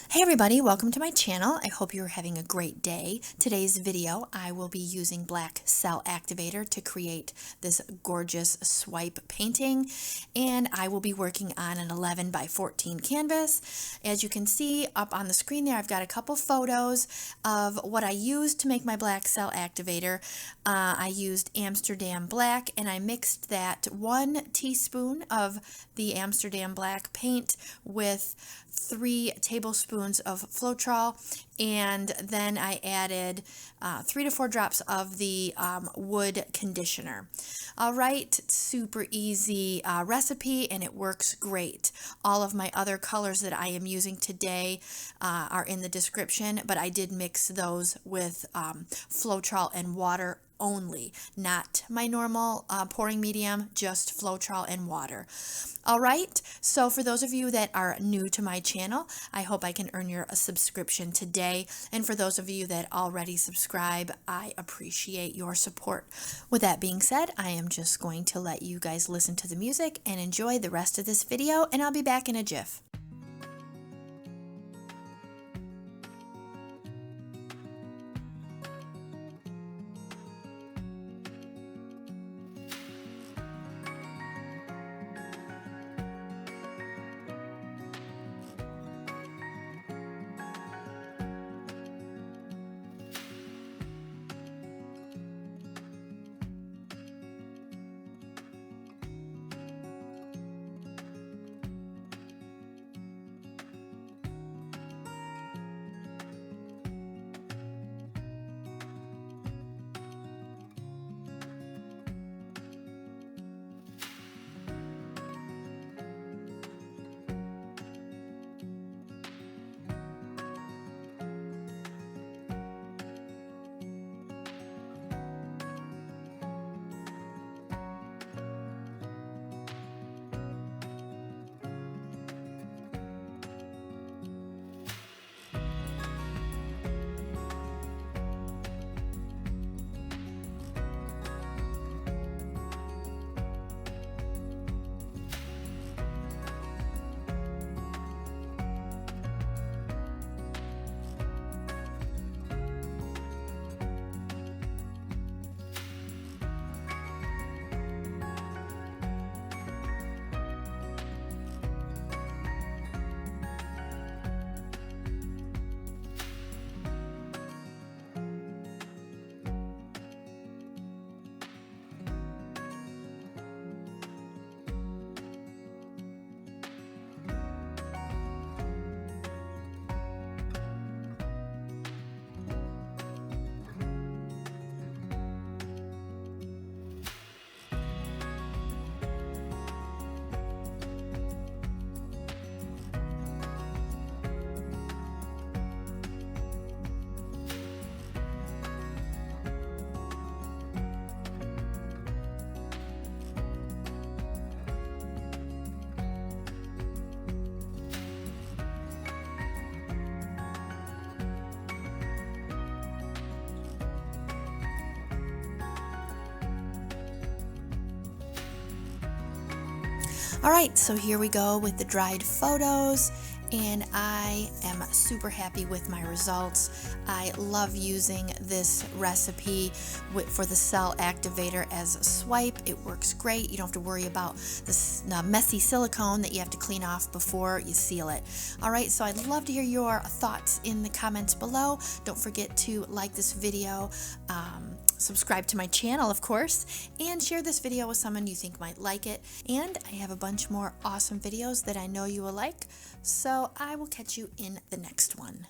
Hey everybody, welcome to my channel. I hope you're having a great day. Today's video, I will be using Black Cell Activator to create this gorgeous swipe painting, and I will be working on an 11 by 14 canvas. As you can see up on the screen there, I've got a couple photos of what I used to make my Black Cell Activator. I used Amsterdam Black, and I mixed that 1 teaspoon of the Amsterdam Black paint with 3 tablespoons of Floetrol, and then I added 3 to 4 drops of the wood conditioner. All right, super easy recipe, and it works great. All of my other colors that I am using today are in the description, but I did mix those with Floetrol and water only, not my normal pouring medium, just Floetrol and water. All right, so for those of you that are new to my channel, I hope I can earn your subscription today, and for those of you that already subscribe, I appreciate your support. With that being said, I am just going to let you guys listen to the music and enjoy the rest of this video, and I'll be back in a jiff. All right, so here we go with the dried photos, and I am super happy with my results. I love using this recipe for the Cell Activator as a swipe. It works great. You don't have to worry about this messy silicone that you have to clean off before you seal it. All right, so I'd love to hear your thoughts in the comments below. Don't forget to like this video, subscribe to my channel, of course, and share this video with someone you think might like it. And I have a bunch more awesome videos that I know you will like, so I will catch you in the next one.